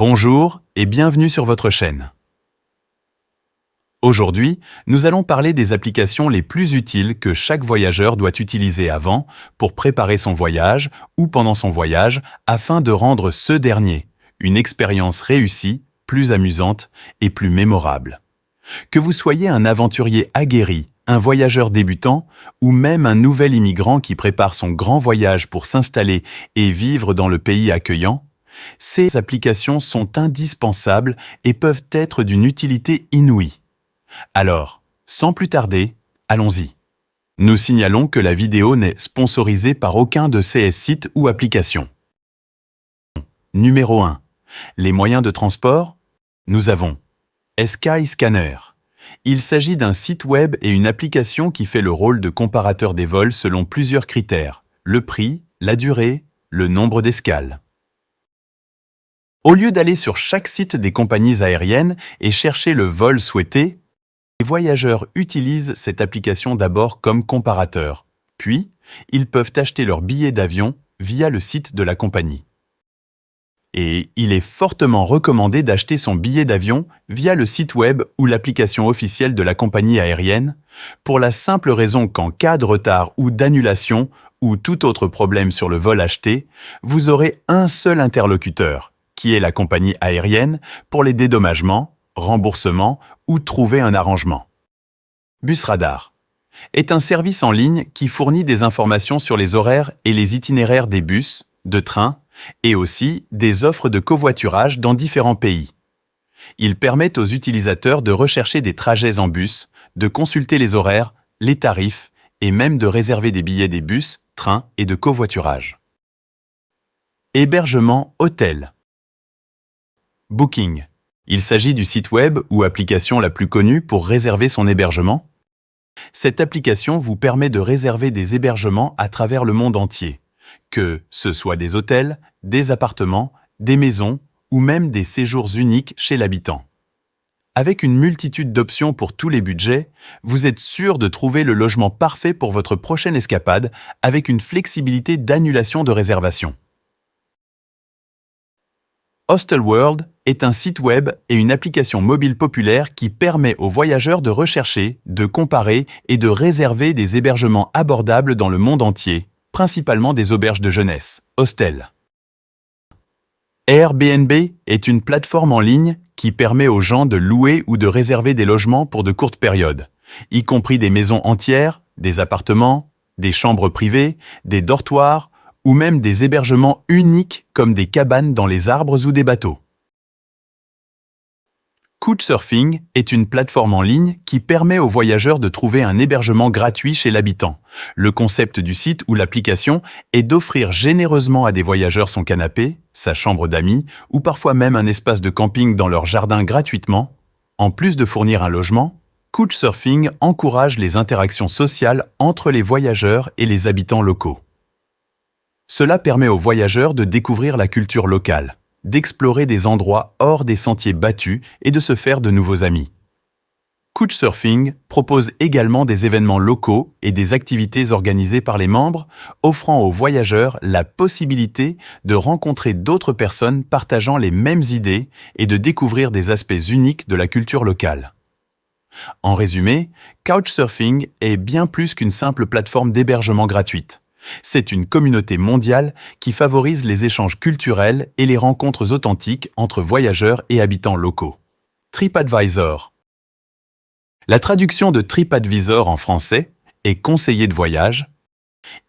Bonjour et bienvenue sur votre chaîne. Aujourd'hui, nous allons parler des applications les plus utiles que chaque voyageur doit utiliser avant pour préparer son voyage ou pendant son voyage afin de rendre ce dernier une expérience réussie, plus amusante et plus mémorable. Que vous soyez un aventurier aguerri, un voyageur débutant ou même un nouvel immigrant qui prépare son grand voyage pour s'installer et vivre dans le pays accueillant, ces applications sont indispensables et peuvent être d'une utilité inouïe. Alors, sans plus tarder, allons-y. Nous signalons que la vidéo n'est sponsorisée par aucun de ces sites ou applications. Numéro 1. Les moyens de transport. Nous avons Skyscanner. Il s'agit d'un site web et une application qui fait le rôle de comparateur des vols selon plusieurs critères: le prix, la durée, le nombre d'escales. Au lieu d'aller sur chaque site des compagnies aériennes et chercher le vol souhaité, les voyageurs utilisent cette application d'abord comme comparateur. Puis, ils peuvent acheter leur billet d'avion via le site de la compagnie. Et il est fortement recommandé d'acheter son billet d'avion via le site web ou l'application officielle de la compagnie aérienne, pour la simple raison qu'en cas de retard ou d'annulation ou tout autre problème sur le vol acheté, vous aurez un seul interlocuteur, qui est la compagnie aérienne, pour les dédommagements, remboursements ou trouver un arrangement. Busradar est un service en ligne qui fournit des informations sur les horaires et les itinéraires des bus, de trains et aussi des offres de covoiturage dans différents pays. Il permet aux utilisateurs de rechercher des trajets en bus, de consulter les horaires, les tarifs et même de réserver des billets des bus, trains et de covoiturage. Hébergement hôtel. Booking. Il s'agit du site web ou application la plus connue pour réserver son hébergement. Cette application vous permet de réserver des hébergements à travers le monde entier, que ce soit des hôtels, des appartements, des maisons ou même des séjours uniques chez l'habitant. Avec une multitude d'options pour tous les budgets, vous êtes sûr de trouver le logement parfait pour votre prochaine escapade avec une flexibilité d'annulation de réservation. Hostelworld est un site web et une application mobile populaire qui permet aux voyageurs de rechercher, de comparer et de réserver des hébergements abordables dans le monde entier, principalement des auberges de jeunesse, hostels. Airbnb est une plateforme en ligne qui permet aux gens de louer ou de réserver des logements pour de courtes périodes, y compris des maisons entières, des appartements, des chambres privées, des dortoirs, ou même des hébergements uniques comme des cabanes dans les arbres ou des bateaux. Couchsurfing est une plateforme en ligne qui permet aux voyageurs de trouver un hébergement gratuit chez l'habitant. Le concept du site ou l'application est d'offrir généreusement à des voyageurs son canapé, sa chambre d'amis ou parfois même un espace de camping dans leur jardin gratuitement. En plus de fournir un logement, Couchsurfing encourage les interactions sociales entre les voyageurs et les habitants locaux. Cela permet aux voyageurs de découvrir la culture locale, d'explorer des endroits hors des sentiers battus et de se faire de nouveaux amis. Couchsurfing propose également des événements locaux et des activités organisées par les membres, offrant aux voyageurs la possibilité de rencontrer d'autres personnes partageant les mêmes idées et de découvrir des aspects uniques de la culture locale. En résumé, Couchsurfing est bien plus qu'une simple plateforme d'hébergement gratuite. C'est une communauté mondiale qui favorise les échanges culturels et les rencontres authentiques entre voyageurs et habitants locaux. TripAdvisor. La traduction de TripAdvisor en français est conseiller de voyage.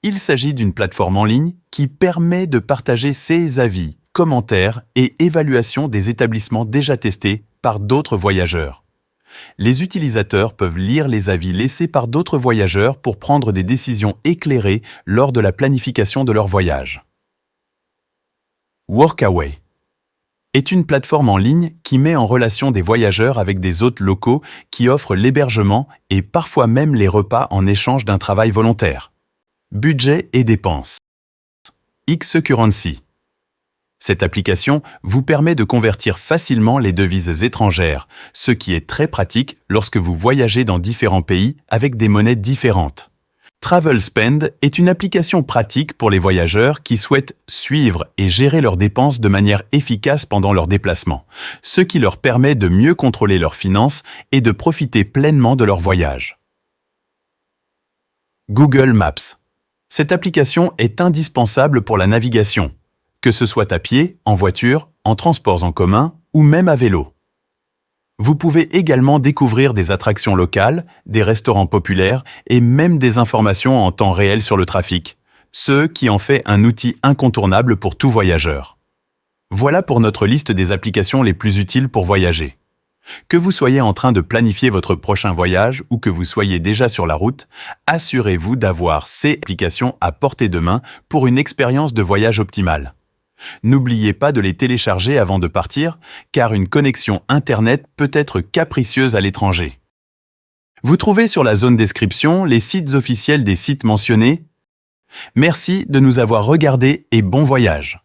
Il s'agit d'une plateforme en ligne qui permet de partager ses avis, commentaires et évaluations des établissements déjà testés par d'autres voyageurs. Les utilisateurs peuvent lire les avis laissés par d'autres voyageurs pour prendre des décisions éclairées lors de la planification de leur voyage. Workaway est une plateforme en ligne qui met en relation des voyageurs avec des hôtes locaux qui offrent l'hébergement et parfois même les repas en échange d'un travail volontaire. Budget et dépenses. Xcurrency. Cette application vous permet de convertir facilement les devises étrangères, ce qui est très pratique lorsque vous voyagez dans différents pays avec des monnaies différentes. TravelSpend est une application pratique pour les voyageurs qui souhaitent suivre et gérer leurs dépenses de manière efficace pendant leurs déplacements, ce qui leur permet de mieux contrôler leurs finances et de profiter pleinement de leur voyage. Google Maps. Cette application est indispensable pour la navigation, que ce soit à pied, en voiture, en transports en commun ou même à vélo. Vous pouvez également découvrir des attractions locales, des restaurants populaires et même des informations en temps réel sur le trafic, ce qui en fait un outil incontournable pour tout voyageur. Voilà pour notre liste des applications les plus utiles pour voyager. Que vous soyez en train de planifier votre prochain voyage ou que vous soyez déjà sur la route, assurez-vous d'avoir ces applications à portée de main pour une expérience de voyage optimale. N'oubliez pas de les télécharger avant de partir, car une connexion Internet peut être capricieuse à l'étranger. Vous trouvez sur la zone description les sites officiels des sites mentionnés. Merci de nous avoir regardés et bon voyage!